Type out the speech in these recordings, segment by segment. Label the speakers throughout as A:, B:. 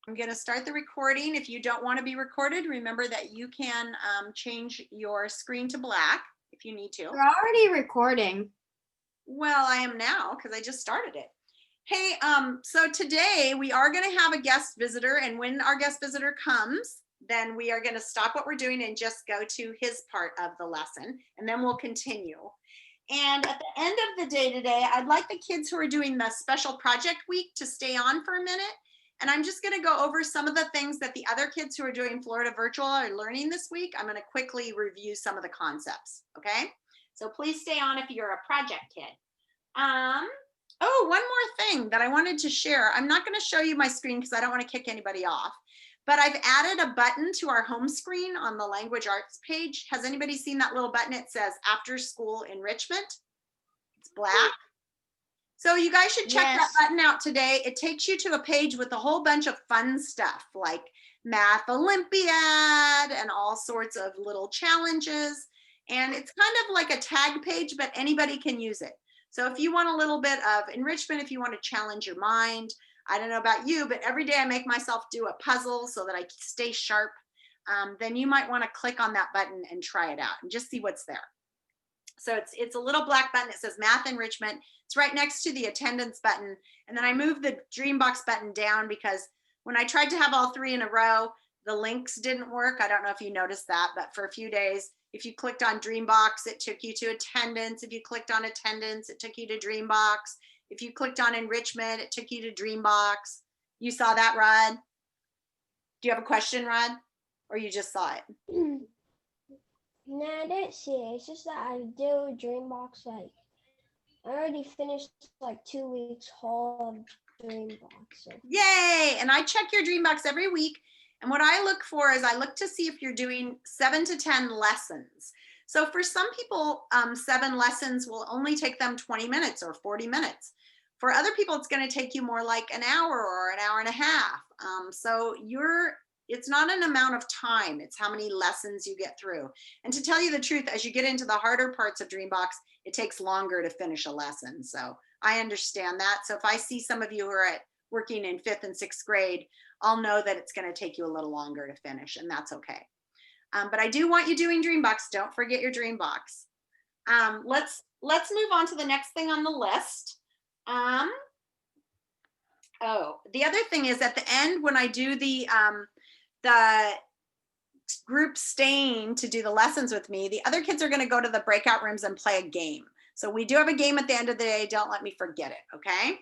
A: I'm going to start the recording. If you don't want to be recorded, remember that you can change your screen to black if you need to.
B: We're already recording.
A: Well, I am now because I just started it. Hey, so today we are going to have a guest visitor, and when our guest visitor comes, then we are going to stop what we're doing and just go to his part of the lesson, and then we'll continue. And at the end of the day today, I'd like the kids who are doing the special project week to stay on for a minute. And I'm just going to go over some of the things that the other kids who are doing Florida Virtual are learning this week. I'm going to quickly review some of the concepts, okay? So please stay on if you're a project kid. Oh, one more thing that I wanted to share. I'm not going to show you my screen because I don't want to kick anybody off. But I've added a button to our home screen on the language arts page. Has anybody seen that little button? It says after school enrichment. It's black. So you guys should check that button out today. It takes you to a page with a whole bunch of fun stuff like Math Olympiad and all sorts of little challenges. And it's kind of like a tag page, but anybody can use it. So if you want a little bit of enrichment, if you want to challenge your mind, I don't know about you, but every day I make myself do a puzzle so that I stay sharp, then you might want to click on that button and try it out and just see what's there. So it's a little black button. It says Math Enrichment. It's right next to the attendance button. And then I moved the Dreambox button down because when I tried to have all three in a row, the links didn't work. I don't know if you noticed that, but for a few days, if you clicked on Dreambox, it took you to attendance. If you clicked on attendance, it took you to Dreambox. If you clicked on enrichment, it took you to Dreambox. You saw that, Rod? Do you have a question, Rod? Or you just saw it?
C: No, I didn't see it. It's just that I do Dreambox, like, I already finished like 2 weeks whole of Dreambox. So.
A: Yay! And I check your Dreambox every week. And what I look for is I look to see if you're doing 7 to 10 lessons. So for some people, 7 lessons will only take them 20 minutes or 40 minutes. For other people, it's going to take you more like an hour or an hour and a half. So it's not an amount of time, it's how many lessons you get through. And to tell you the truth, as you get into the harder parts of Dreambox, it takes longer to finish a lesson. So I understand that. So if I see some of you who are working in 5th and 6th grade, I'll know that it's going to take you a little longer to finish, and that's okay. But I do want you doing Dreambox. Don't forget your Dreambox. Let's move on to the next thing on the list. Oh, the other thing is at the end when I do the group staying to do the lessons with me, the other kids are going to go to the breakout rooms and play a game. So we do have a game at the end of the day. Don't let me forget it, okay?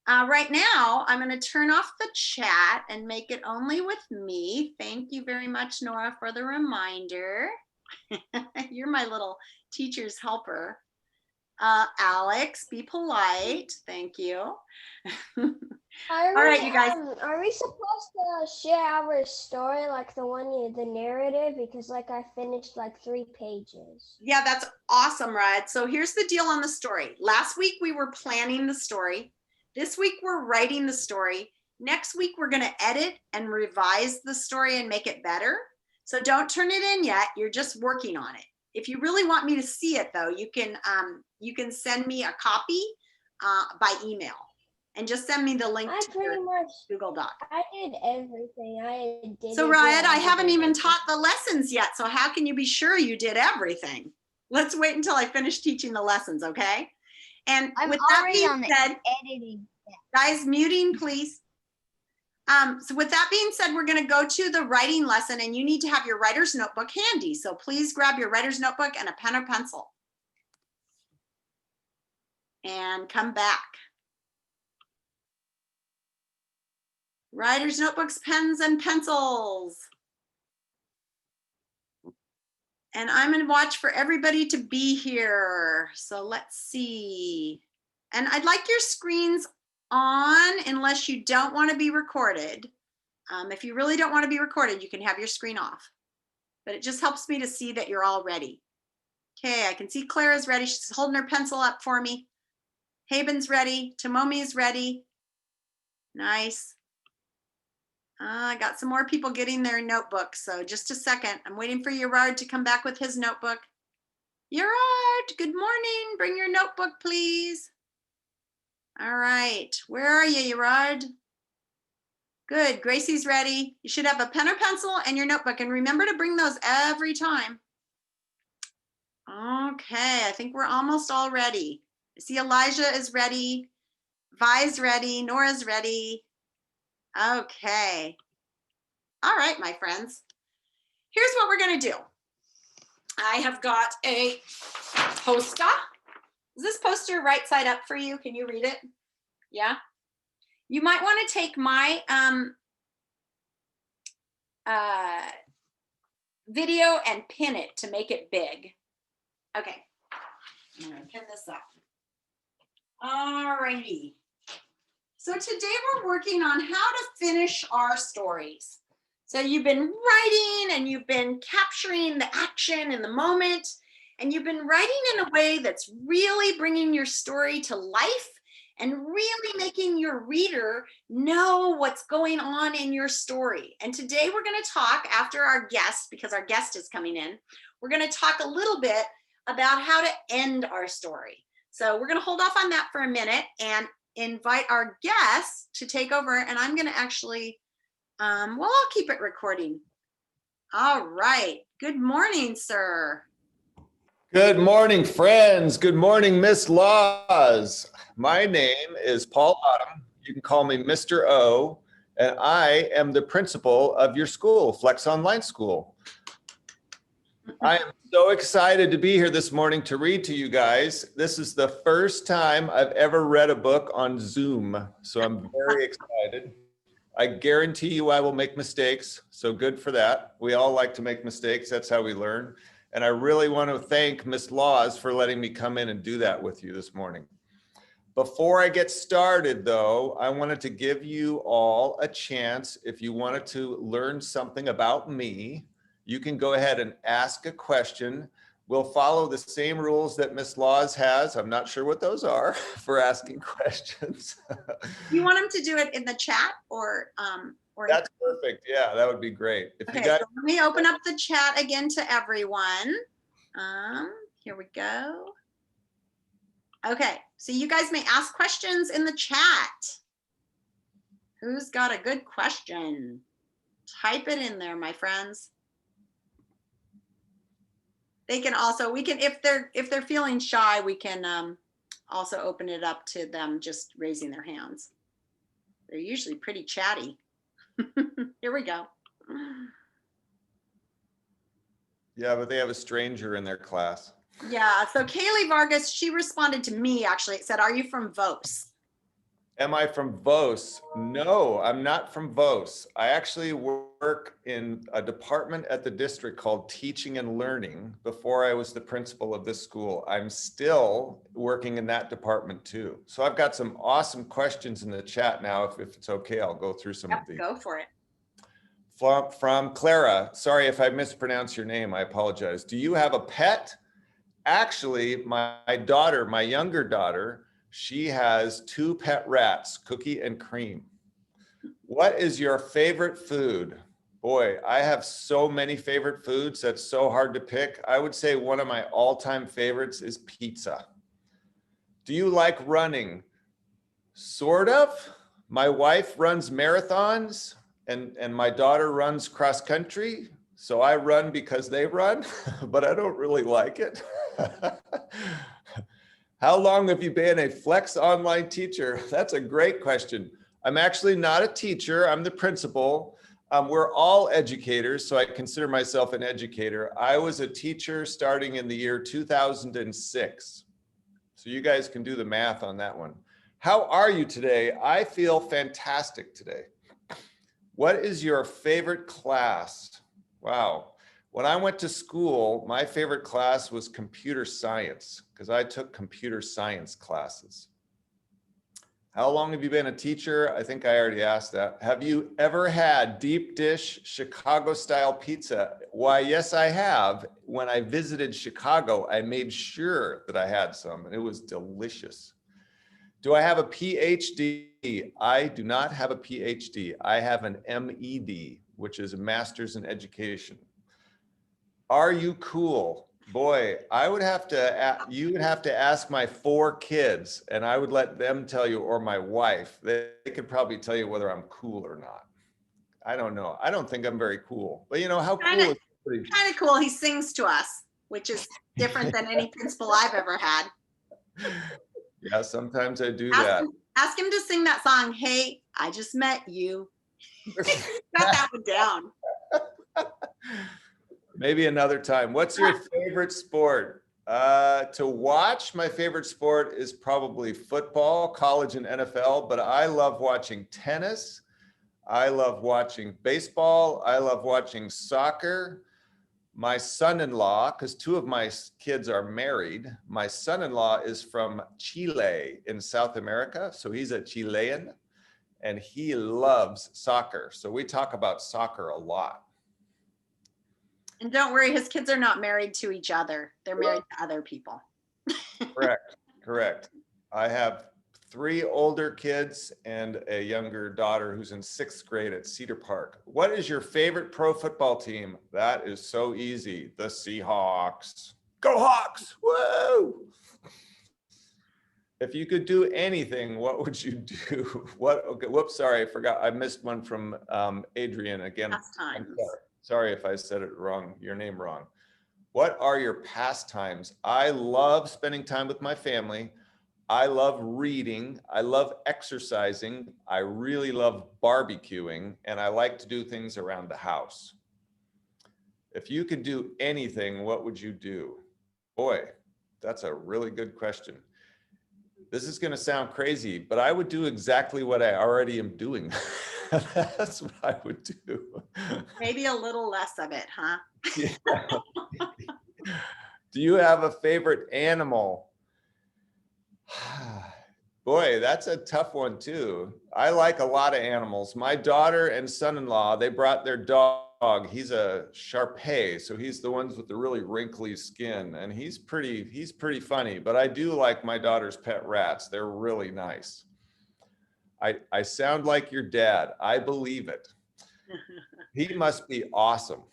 A: Right now, I'm going to turn off the chat and make it only with me. Thank you very much, Nora, for the reminder. You're my little teacher's helper. Alex, be polite. Thank you. All right, you guys.
C: Are we supposed to share our story, like the narrative? Because like I finished like 3 pages.
A: Yeah, that's awesome, Rod. So here's the deal on the story. Last week we were planning the story. This week we're writing the story. Next week we're going to edit and revise the story and make it better. So don't turn it in yet. You're just working on it. If you really want me to see it, though, you can send me a copy by email, and just send me the link to your Google Doc.
C: I did everything.
A: So Ryan, I haven't even taught the lessons yet. So how can you be sure you did everything? Let's wait until I finish teaching the lessons, okay? And with that being said,
C: editing.
A: Guys, muting, please. So with that being said, we're going to go to the writing lesson, and you need to have your writer's notebook handy. So please grab your writer's notebook and a pen or pencil. And come back. Writer's notebooks, pens, and pencils. And I'm going to watch for everybody to be here. So let's see. And I'd like your screens on unless you don't want to be recorded. If you really don't want to be recorded, you can have your screen off. But it just helps me to see that you're all ready. Okay, I can see Clara's ready. She's holding her pencil up for me. Haben's ready. Tomomi's ready. Nice. I got some more people getting their notebooks, so just a second. I'm waiting for Gerard to come back with his notebook. Gerard, good morning. Bring your notebook, please. All right, where are you, Gerard? Good. Gracie's ready. You should have a pen or pencil and your notebook. And remember to bring those every time. Okay, I think we're almost all ready. I see Elijah is ready. Vi's ready. Nora's ready. Okay. All right, my friends. Here's what we're going to do. I have got a poster. Is this poster right side up for you? Can you read it? Yeah. You might want to take my video and pin it to make it big. Okay. I'm going to pin this up. All righty. So today we're working on how to finish our stories. So you've been writing and you've been capturing the action in the moment, and you've been writing in a way that's really bringing your story to life and really making your reader know what's going on in your story. And today we're going to talk, after our guest, because our guest is coming in, we're going to talk a little bit about how to end our story. So we're going to hold off on that for a minute and invite our guest to take over, and I'm going to actually well, I'll keep it recording. All right. Good morning, sir.
D: Good morning, friends. Good morning, Miss Laws. My name is Paul Autumn. You can call me Mr. O, and I am the principal of your school, Flex Online School. I am so excited to be here this morning to read to you guys. This is the first time I've ever read a book on Zoom, so I'm very excited. I guarantee you I will make mistakes, so good for that. We all like to make mistakes. That's how we learn. And I really want to thank Miss Laws for letting me come in and do that with you this morning. Before I get started, though, I wanted to give you all a chance. If you wanted to learn something about me, you can go ahead and ask a question. We'll follow the same rules that Miss Laws has. I'm not sure what those are for asking questions.
A: You want him to do it in the chat or
D: That's perfect. Yeah, that would be great. If
A: okay,
D: you got,
A: so let me open up the chat again to everyone. Here we go. Okay, so you guys may ask questions in the chat. Who's got a good question? Type it in there, my friends. They can also, we can, if they're feeling shy, we can also open it up to them just raising their hands. They're usually pretty chatty. Here we go.
D: yeah, but they have a stranger in their class.
A: Yeah, so Kaylee Vargas, she responded to me actually. It said, are you from Vos?
D: Am I from Vos? No, I'm not from Vos. I actually work in a department at the district called Teaching and Learning before I was the principal of this school. I'm still working in that department too. So I've got some awesome questions in the chat now. If it's okay, I'll go through some of these.
A: Go for it.
D: From Clara, sorry if I mispronounce your name, I apologize. Do you have a pet? Actually, my daughter, my younger daughter, she has 2 pet rats, Cookie and Cream. What is your favorite food? Boy, I have so many favorite foods that's so hard to pick. I would say one of my all-time favorites is pizza. Do you like running? Sort of. My wife runs marathons and my daughter runs cross country. So I run because they run, but I don't really like it. How long have you been a Flex Online teacher? That's a great question. I'm actually not a teacher. I'm the principal. We're all educators, so I consider myself an educator. I was a teacher starting in the year 2006. So you guys can do the math on that one. How are you today? I feel fantastic today. What is your favorite class? Wow. When I went to school, my favorite class was computer science because I took computer science classes. How long have you been a teacher? I think I already asked that. Have you ever had deep dish Chicago style pizza? Why, yes, I have. When I visited Chicago, I made sure that I had some and it was delicious. Do I have a PhD? I do not have a PhD. I have an MED, which is a master's in education. Are you cool? Boy, I would have to, you would have to ask my 4 kids and I would let them tell you, or my wife. They could probably tell you whether I'm cool or not. I don't know. I don't think I'm very cool, but you know, how
A: Kinda-
D: cool is somebody-
A: Kind of cool. He sings to us, which is different than any principal I've ever had.
D: Yeah, sometimes I do
A: Ask
D: that.
A: him, ask him to sing that song, Hey, I Just Met You. Got that one down.
D: Maybe another time. What's your favorite sport? To watch, my favorite sport is probably football, college and NFL, but I love watching tennis. I love watching baseball. I love watching soccer. My son-in-law, because two of my kids are married, my son-in-law is from Chile in South America. So he's a Chilean and he loves soccer. So we talk about soccer a lot.
A: And don't worry, his kids are not married to each other. They're married to other people.
D: Correct, correct. I have 3 older kids and a younger daughter who's in 6th grade at Cedar Park. What is your favorite pro football team? That is so easy. The Seahawks. Go Hawks! Whoa! If you could do anything, what would you do? What? Okay, whoops, sorry, I forgot. I missed one from Adrian again. I'm
A: Pastimes.
D: sorry if I said it wrong, your name wrong. What are your pastimes? I love spending time with my family. I love reading. I love exercising. I really love barbecuing, and I like to do things around the house. If you could do anything, what would you do? Boy, that's a really good question. This is going to sound crazy, but I would do exactly what I already am doing. That's what I would do.
A: Maybe a little less of it, huh?
D: Yeah. Do you have a favorite animal? Boy, that's a tough one too. I like a lot of animals. My daughter and son-in-law, they brought their dog. He's a Shar-Pei, so he's the ones with the really wrinkly skin, and he's pretty funny. But I do like my daughter's pet rats. They're really nice. I sound like your dad. I believe it. He must be awesome.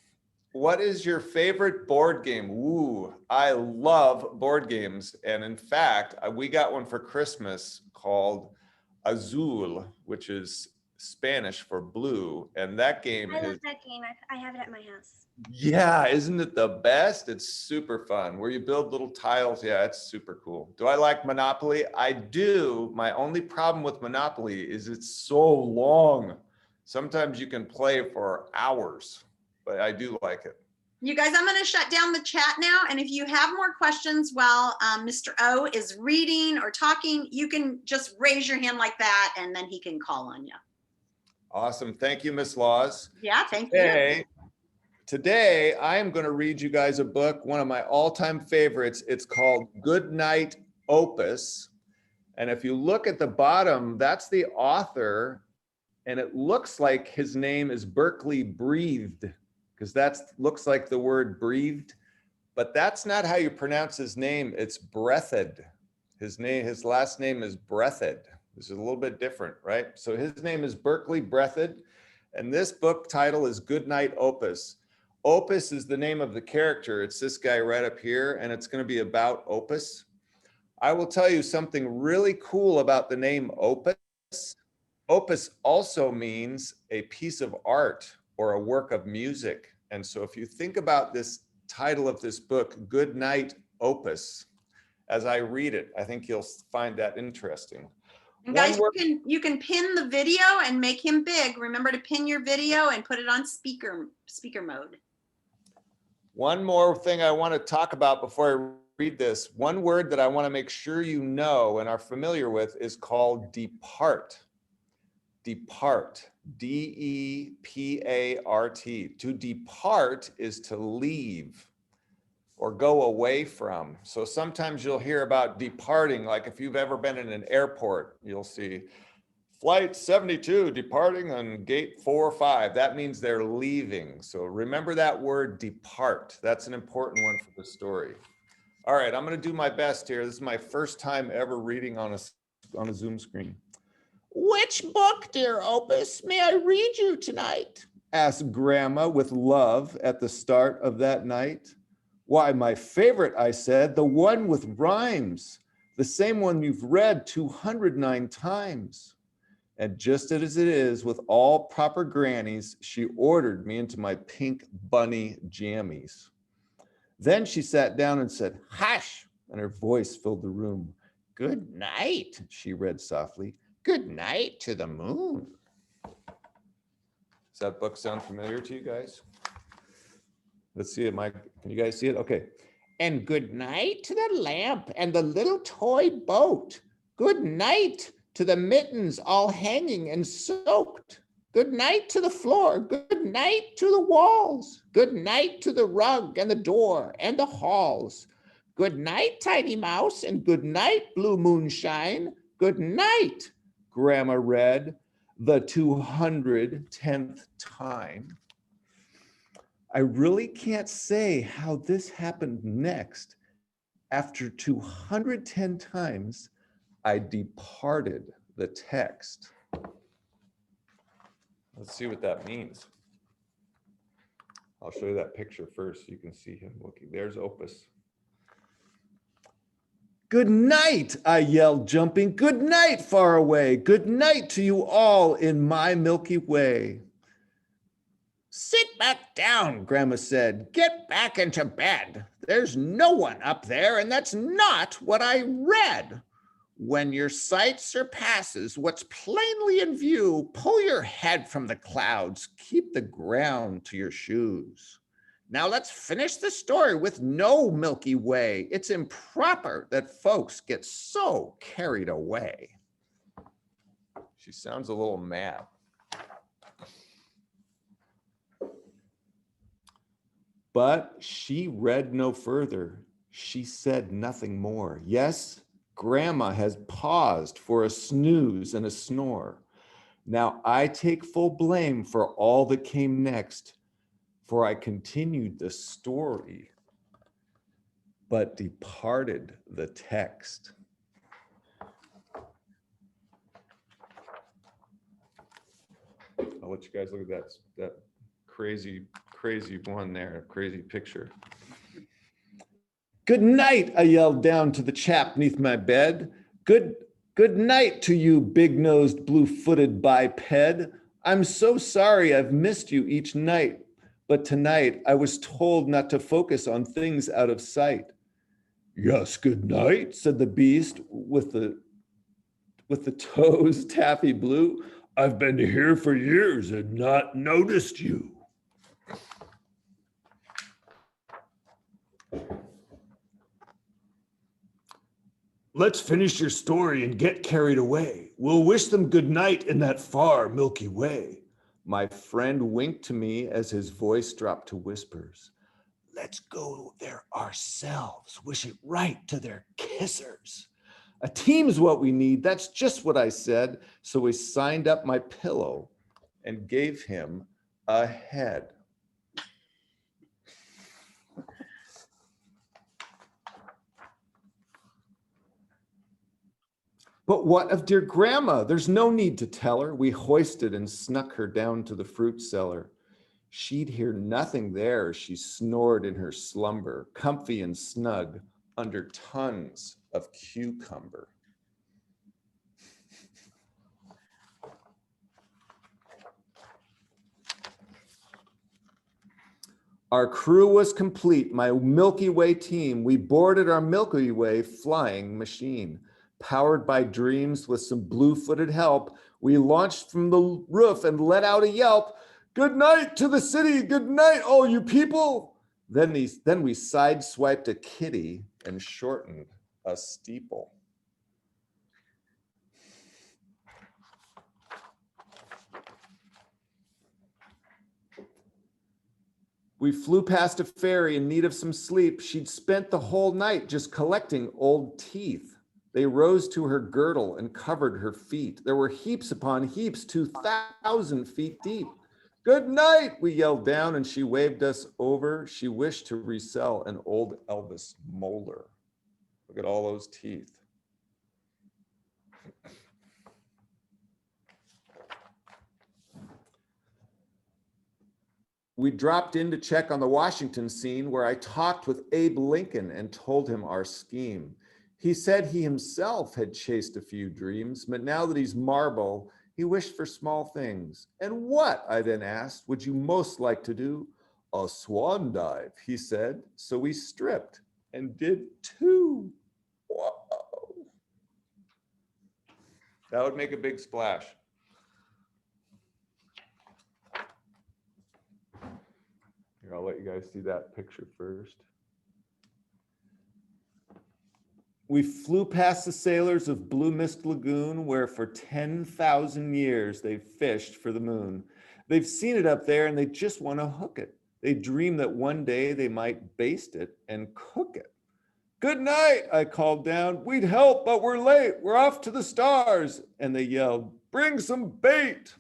D: What is your favorite board game? Ooh, I love board games. And in fact, we got one for Christmas called Azul, which is Spanish for blue. And that game
E: I
D: is,
E: love that game. I have it at my house.
D: yeah, isn't it the best? It's super fun where you build little tiles. Yeah, it's super cool. Do I like Monopoly? I do. My only problem with Monopoly is it's so long. Sometimes you can play for hours, but I do like it.
A: You guys, I'm going to shut down the chat now. And if you have more questions while Mr. O is reading or talking, you can just raise your hand like that, and then he can call on you.
D: Awesome. Thank you, Miss Laws.
A: Yeah, thank you.
D: Today, I am going to read you guys a book, one of my all-time favorites. It's called Good Night Opus. And if you look at the bottom, that's the author. And it looks like his name is Berkeley Breathed, because that looks like the word breathed. But that's not how you pronounce his name. It's Breathed. His last name is Breathed. This is a little bit different, right? So his name is Berkeley Breathed. And this book title is Good Night Opus. Opus is the name of the character. It's this guy right up here, and it's going to be about Opus. I will tell you something really cool about the name Opus. Opus also means a piece of art or a work of music. And so if you think about this title of this book, Good Night Opus, as I read it, I think you'll find that interesting.
A: And guys, you can pin the video and make him big. Remember to pin your video and put it on speaker mode.
D: One more thing I want to talk about before I read this. One word that I want to make sure you know and are familiar with is called depart. Depart. D-E-P-A-R-T. To depart is to leave or go away from. So sometimes you'll hear about departing, like if you've ever been in an airport, you'll see Flight 72 departing on gate 45. That means they're leaving. So remember that word depart. That's an important one for the story. All right, I'm going to do my best here. This is my first time ever reading on a Zoom screen. Which book, dear Opus, may I read you tonight? Asked Grandma with love at the start of that night. Why, my favorite, I said, the one with rhymes, the same one you've read 209 times. And just as it is with all proper grannies, she ordered me into my pink bunny jammies. Then she sat down and said, "Hush," and her voice filled the room. "Good night," she read softly. "Good night to the moon." Does that book sound familiar to you guys? Let's see it, Mike. Can you guys see it? Okay. "And good night to the lamp and the little toy boat. Good night to the mittens all hanging and soaked. Good night to the floor. Good night to the walls. Good night to the rug and the door and the halls. Good night, Tiny Mouse, and good night, Blue Moonshine. Good night," Grandma read the 210th time. I really can't say how this happened next. After 210 times, I departed the text. Let's see what that means. I'll show you that picture first so you can see him looking. There's Opus. "Good night," I yelled, jumping. "Good night, far away. Good night to you all in my Milky Way." "Sit back down," Grandma said. "Get back into bed. There's no one up there, and that's not what I read. When your sight surpasses what's plainly in view, pull your head from the clouds, keep the ground to your shoes. Now let's finish the story with no Milky Way. It's improper that folks get so carried away." She sounds a little mad. But she read no further. She said nothing more. Yes, Grandma has paused for a snooze and a snore. Now I take full blame for all that came next, for I continued the story, but departed the text. I'll let you guys look at that crazy one there, crazy picture. "Good night," I yelled down to the chap beneath my bed. Good night to you, big-nosed, blue-footed biped. I'm so sorry I've missed you each night, but tonight I was told not to focus on things out of sight. "Yes, good night," said the beast with the toes taffy blue. "I've been here for years and not noticed you." "Let's finish your story and get carried away. We'll wish them good night in that far Milky Way." My friend winked to me as his voice dropped to whispers. "Let's go there ourselves, wish it right to their kissers." "A team's what we need." That's just what I said. So we signed up my pillow and gave him a head. But what of dear Grandma? There's no need to tell her. We hoisted and snuck her down to the fruit cellar. She'd hear nothing there. She snored in her slumber, comfy and snug under tons of cucumber. Our crew was complete, my Milky Way team. We boarded our Milky Way flying machine. Powered by dreams with some blue-footed help, we launched from the roof and let out a yelp. "Good night to the city. Good night, all you people." Then we sideswiped a kitty and shortened a steeple. We flew past a fairy in need of some sleep. She'd spent the whole night just collecting old teeth. They rose to her girdle and covered her feet. There were heaps upon heaps, 2,000 feet deep. "Good night," we yelled down, and she waved us over. She wished to resell an old Elvis molar. Look at all those teeth. We dropped in to check on the Washington scene, where I talked with Abe Lincoln and told him our scheme. He said he himself had chased a few dreams, but now that he's marble, He wished for small things. And what, I then asked, would you most like to do? A swan dive, he said. So we stripped and did two. Whoa. That would make a big splash. Here, I'll let you guys see that picture first. We flew past the sailors of Blue Mist Lagoon, where for 10,000 years they've fished for the moon. They've seen it up there and they just want to hook it. They dream that one day they might baste it and cook it. Good night, I called down. We'd help, but we're late. We're off to the stars. And they yelled, bring some bait.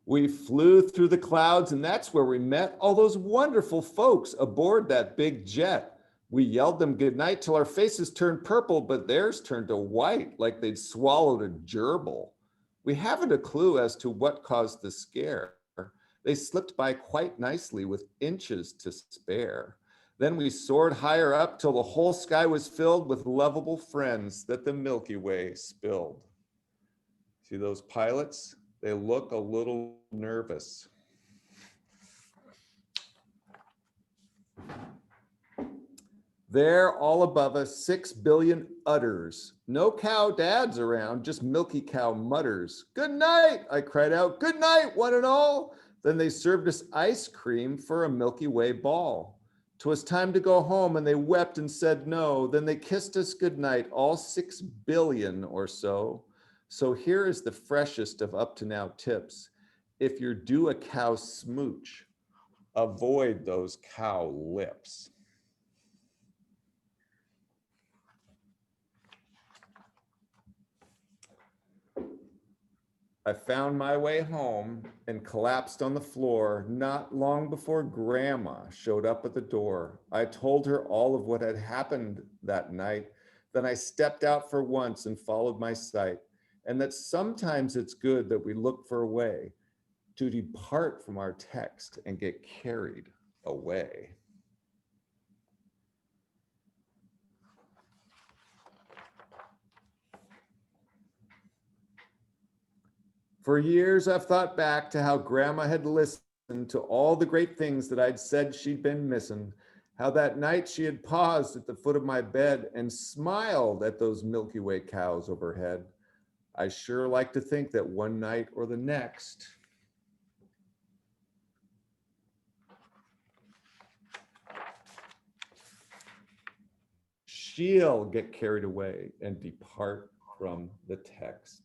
D: We flew through the clouds, and that's where we met all those wonderful folks aboard that big jet. We yelled them goodnight till our faces turned purple, but theirs turned to white like they'd swallowed a gerbil. We haven't a clue as to what caused the scare. They slipped by quite nicely with inches to spare. Then we soared higher up till the whole sky was filled with lovable friends that the Milky Way spilled. See those pilots? They look a little nervous. There, all above us, 6 billion udders. No cow dads around, just milky cow mutters. Good night, I cried out. Good night, one and all. Then they served us ice cream for a Milky Way ball. 'Twas time to go home, and they wept and said no. Then they kissed us goodnight, all 6 billion or so. So here is the freshest of up to now tips. If you're due a cow smooch, avoid those cow lips. I found my way home and collapsed on the floor not long before Grandma showed up at the door. I told her all of what had happened that night. Then I stepped out for once and followed my sight. And that sometimes it's good that we look for a way to depart from our text and get carried away. For years, I've thought back to how Grandma had listened to all the great things that I'd said she'd been missing, how that night she had paused at the foot of my bed and smiled at those Milky Way cows overhead. I sure like to think that one night or the next, she'll get carried away and depart from the text.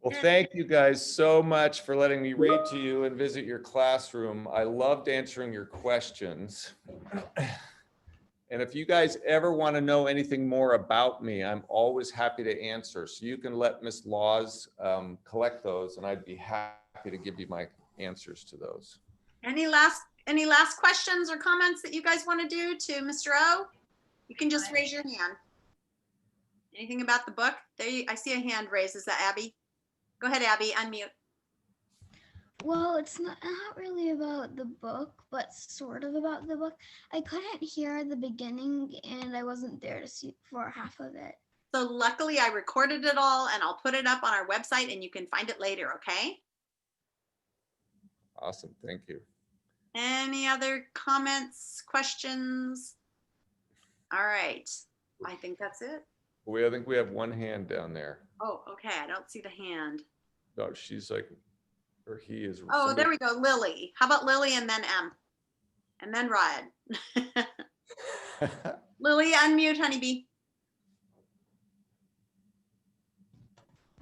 D: Well, thank you guys so much for letting me read to you and visit your classroom. I loved answering your questions. And if you guys ever want to know anything more about me, I'm always happy to answer. So you can let Miss Laws collect those, and I'd be happy to give you my answers to those.
A: Any last questions or comments that you guys want to do to Mr. O? You can just raise your hand. Anything about the book? I see a hand raised. Is that Abby? Go ahead, Abby, unmute.
F: Well, it's not really about the book, but sort of about the book. I couldn't hear the beginning and I wasn't there to see for half of it.
A: So luckily I recorded it all and I'll put it up on our website and you can find it later, okay?
D: Awesome, thank you.
A: Any other comments, questions? All right, I think that's it.
D: I think we have one hand down there.
A: Oh, okay, I don't see the hand.
D: No, she's like, or he is.
A: Oh, there we go, Lily. How about Lily and then M? And then Rod. Lily, unmute, honeybee.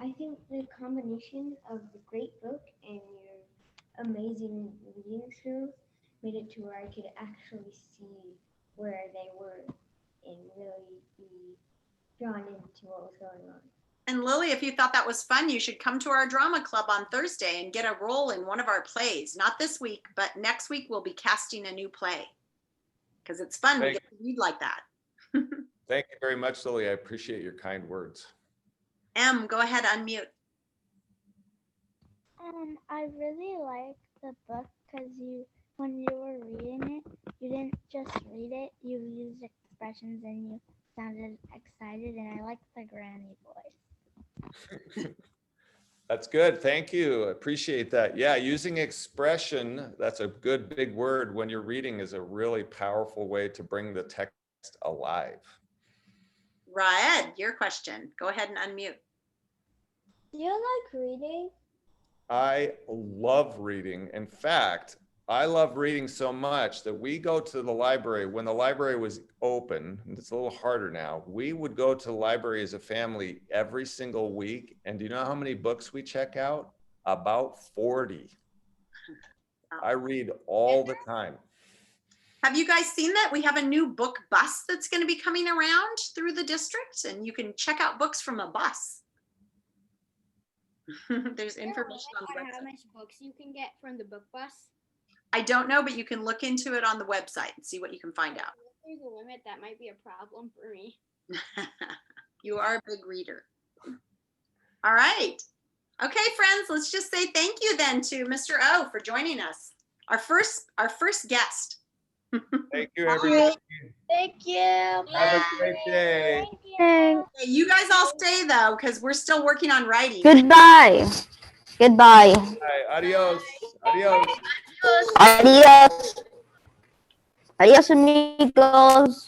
C: I think the combination of the great book and your amazing reading skills made it to where I could actually see where they were and really be drawn into what was going on.
A: And Lily, if you thought that was fun, you should come to our drama club on Thursday and get a role in one of our plays. Not this week, but next week we'll be casting a new play because it's fun to get to read like that.
D: Thank you very much, Lily. I appreciate your kind words.
A: M, go ahead, unmute.
G: I really like the book because when you were reading it, you didn't just read it, you used expressions and you sounded excited, and I liked the granny voice.
D: That's good. Thank you. Appreciate that. Yeah, using expression, that's a good big word when you're reading, is a really powerful way to bring the text alive.
A: Raed, your question. Go ahead and unmute.
C: Do you like reading?
D: I love reading. In fact, I love reading so much that we go to the library when the library was open, and it's a little harder now. We would go to the library as a family every single week. And do you know how many books we check out? About 40. I read all the time.
A: Have you guys seen that? We have a new book bus that's going to be coming around through the district, and you can check out books from a bus. There's information on the
B: How
A: website.
B: much books you can get from the book bus?
A: I don't know, but you can look into it on the website and see what you can find out.
B: If there's a limit, that might be a problem for me.
A: You are a big reader. All right. Okay, friends, let's just say thank you then to Mr. O for joining us. Our first guest.
D: Thank you, everybody.
C: Thank you.
D: Have a great day.
C: Thank
A: Okay, you guys all stay though, because we're still working on writing.
H: Goodbye. Goodbye.
D: Bye. Adios. Adios.
H: Adios. Adios, amigos.